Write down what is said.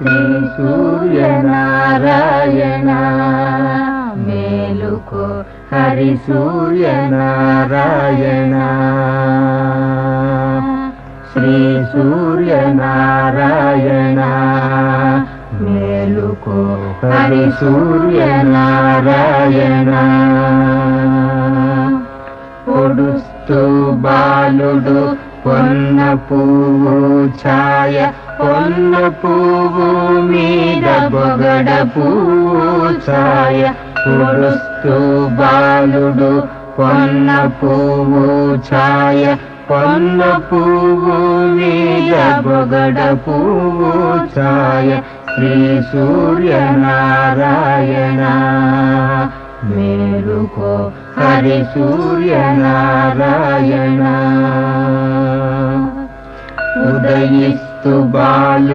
శ్రీ సూర్యనారాయణ మేలుకో హరి సూర్యనారాయణ శ్రీ సూర్యనారాయణ మేలుకో హరి సూర్యనారాయణ పొడుస్తూ బాలుడు పొన్న పువ్వు ఛాయ పొన్న పువ్వు మీద బొగడ పువ్వు ఛాయ పొడుస్తూ బాలుడు పొన్న పువ్వు ఛాయ పొన్న పువ్వు మీద బొగడ పువ్వు ఛాయ శ్రీ సూర్యనారాయణ మేలుకో హరి సూర్యనారాయణ ఉదయిస్తు బాలు